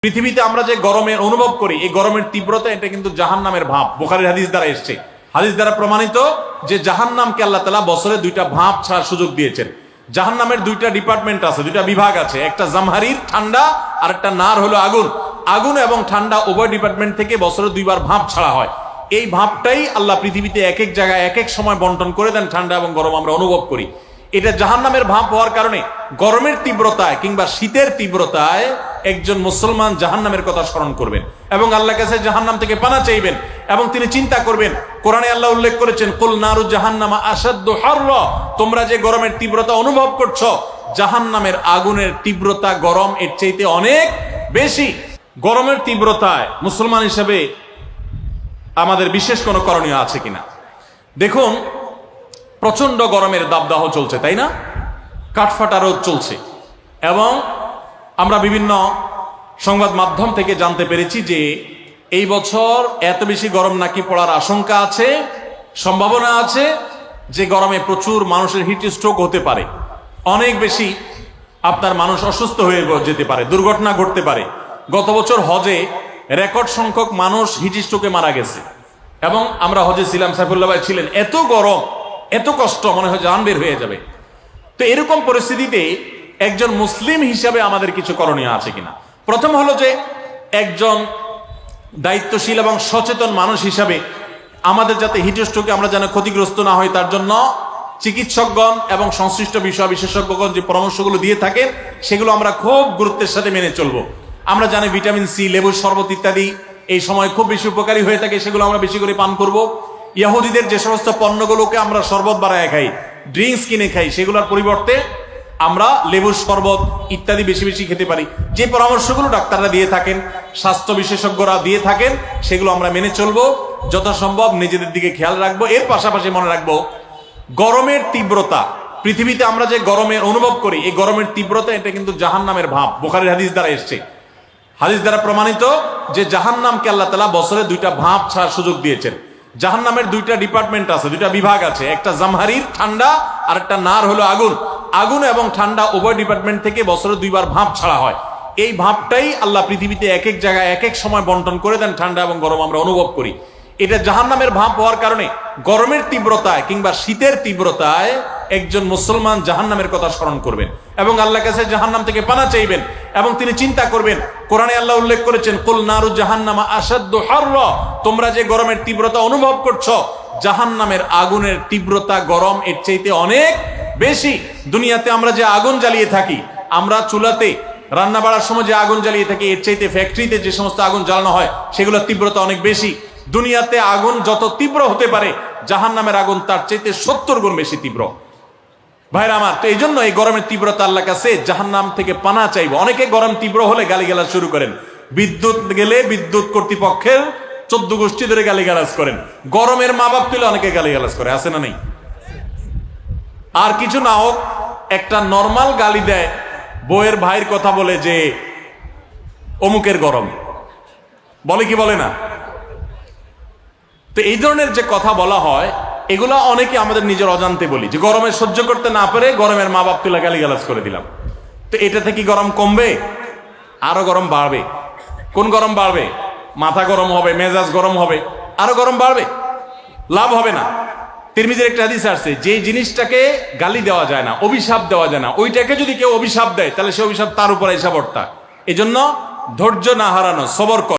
পৃথিবীতে আমরা যে গরমের অনুভব করি, এই গরমের তীব্রতা এটা কিন্তু জাহান্নামের ভাব। বুখারীর হাদিস দ্বারা এসেছে, হাদিস দ্বারা প্রমাণিত যে জাহান্নামকে আল্লাহ তাআলা বছরে দুইটা ভাব ছাড়ার সুযোগ দিয়েছেন। জাহান্নামের দুইটা ডিপার্টমেন্ট আছে, দুইটা বিভাগ আছে, একটা জামহারির ঠান্ডা আর একটা নার হলো আগুন। আগুন এবং ঠান্ডা উভয় ডিপার্টমেন্ট থেকে বছরে দুইবার ভাব ছাড়া হয়। এই ভাবটাই আল্লাহ পৃথিবীতে এক এক জায়গায় এক এক সময় বন্টন করে দেন। ঠান্ডা এবং গরম আমরা অনুভব করি। এটা জাহান্নামের ভাব হওয়ার কারণে গরমের তীব্রতায় কিংবা শীতের তীব্রতায় একজন মুসলমান জাহান্নামের কথা স্মরণ করবেন এবং আল্লাহর কাছে জাহান্নাম থেকে পানা চাইবেন এবং তিনি চিন্তা করবেন। কোরআনে আল্লাহ উল্লেখ করেছেন, কুল নারু জাহান্নামা আশাদ্দু হাররা, তোমরা যে গরমের তীব্রতা অনুভব করছো, জাহান্নামের আগুনের তীব্রতা গরম এর চাইতে অনেক বেশি। গরমের তীব্রতায় মুসলমান হিসেবে আমাদের বিশেষ কোনো করণীয় আছে কিনা? দেখুন, প্রচন্ড গরমের দাবদাহ চলছে, তাই না? কাঠফাটা রোদ চলছে এবং আমরা বিভিন্ন সংবাদ মাধ্যম থেকে জানতে পেরেছি যে এই বছর এত বেশি গরম নাকি পড়ার আশঙ্কা আছে, সম্ভাবনা আছে যে গরমে প্রচুর মানুষের হিট স্ট্রোক হতে পারে, অনেক বেশি আপনার মানুষ অসুস্থ হয়ে যেতে পারে, দুর্ঘটনা ঘটতে পারে। গত বছর হজে রেকর্ড সংখ্যক মানুষ হিট স্ট্রোকে মারা গেছে এবং আমরা হজে ছিলাম, সাইফুল্লাহ ভাই ছিলেন। এত গরম, এত কষ্ট, মনে হয় জান বের হয়ে যাবে। তো এরকম পরিস্থিতিতে একজন মুসলিম হিসাবে আমাদের কিছু করণীয় আছে কিনা? প্রথম হলো যে একজন দায়িত্বশীল এবং সচেতন মানুষ হিসাবে আমাদের যাতে হিটস্ট্রোকে আমরা যেন ক্ষতিগ্রস্ত না হই তার জন্য চিকিৎসকগণ এবং সংশ্লিষ্ট বিষয় বিশেষজ্ঞগণ যে পরামর্শগুলো দিয়ে থাকেন সেগুলো আমরা খুব গুরুত্বের সাথে মেনে চলবো। আমরা জানি ভিটামিন সি, লেবুর শরবত ইত্যাদি এই সময় খুব বেশি উপকারী হয়ে থাকে, সেগুলো আমরা বেশি করে পান করব। ইহুদিদের যে সমস্ত পণ্যগুলোকে আমরা শরবত বানায় খাই, ড্রিঙ্কস কিনে খাই, সেগুলোর পরিবর্তে আমরা লেবুর শরবত ইত্যাদি বেশি বেশি খেতে পারি। যে পরামর্শগুলো ডাক্তাররা দিয়ে থাকেন, স্বাস্থ্য বিশেষজ্ঞরা দিয়ে থাকেন, সেগুলো আমরা মেনে চলবো। যথাসম্ভব নিজেদের দিকে খেয়াল রাখবো। এর পাশাপাশি মনে রাখবো, গরমের তীব্রতা, পৃথিবীতে আমরা যে গরমের অনুভব করি, এই গরমের তীব্রতা এটা কিন্তু জাহান্নামের ভাব। বুখারীর হাদিস দ্বারা এসেছে, হাদিস দ্বারা প্রমাণিত যে জাহান্নামকে আল্লাহ তাআলা বছরে দুইটা ভাব ছাড়ার সুযোগ দিয়েছেন। জাহান্নামের দুইটা ডিপার্টমেন্ট আছে, দুইটা বিভাগ আছে, একটা জামহারির ঠান্ডা আর একটা নার হলো আগুন। আগুন এবং ঠান্ডা উভয় ডিপার্টমেন্ট থেকে বছরে দুইবার ভাব ছাড়া হয়। এই ভাবটাই আল্লাহ পৃথিবীতে এক এক জায়গায় এক এক সময় বন্টন করে দেন। ঠান্ডা এবং গরম আমরা অনুভব করি। এটা জাহান্নামের ভাব হওয়ার কারণে গরমের তীব্রতায় কিংবা শীতের তীব্রতায় একজন মুসলমান জাহান্নামের কথা স্মরণ করবেন এবং আল্লাহর কাছে জাহান্নাম থেকে পানা চাইবেন এবং তিনি চিন্তা করবেন। কোরআনে আল্লাহ উল্লেখ করেছেন, কুল নারু জাহান্নামা আশাদ্দু হাররা, তোমরা যে গরমের তীব্রতা অনুভব করছো, জাহান্নামের আগুনের তীব্রতা গরম এর চাইতে অনেক বেশি। দুনিয়াতে আমরা যে আগুন জ্বালিয়ে থাকি, আমরা চুলাতে রান্না বাড়ার সময় যে আগুন জ্বালিয়ে থাকি, এর চাইতে ফ্যাক্টরিতে যে সমস্ত আগুন জ্বালানো হয় সেগুলোর তীব্রতা অনেক বেশি। দুনিয়াতে আগুন যত তীব্র হতে পারে, জাহান্নামের আগুন তার চাইতে 70 গুণ বেশি তীব্র। ভাইরা আমার, তো এই জন্য এই গরমের তীব্রতা আল্লাহর কাছে জাহান্নাম থেকে পানা চাইবো। অনেকে গরম তীব্র হলে গালিগালাজ শুরু করেন, বিদ্যুৎ গেলে বিদ্যুৎ কর্তৃপক্ষের 14 গোষ্ঠী ধরে গালিগালাজ করেন। গরমের মা বাপ তুলে অনেকে গালিগালাজ করে, আছে না নেই? আর কিছু না হোক, একটা নর্মাল গালি দেয়, বউয়ের ভাইয়ের কথা বলে যে অমুকের গরম, বলে কি বলে না? তো এই ধরনের যে কথা বলা হয়, এগুলা অনেকে আমাদের নিজের অজান্তে বলি, যে গরমে সহ্য করতে না পারে গরমের মা বাপ তুলে গালিগালাজ করে দিলাম। তো এটা থেকে গরম কমবে? আরো গরম বাড়বে। কোন গরম বাড়বে? মাথা গরম হবে, মেজাজ গরম হবে, আরো গরম বাড়বে, লাভ হবে না। তিরমিজির একটা হাদিস আছে, যে জিনিসটাকে গালি দেওয়া যায় না, অভিশাপ দেওয়া যায় না, ওইটাকে যদি কেউ অভিশাপ দেয় তাহলে সে অভিশাপ তার উপর এসে পড়তা। এই জন্য ধৈর্য না হারানো, সবর কর।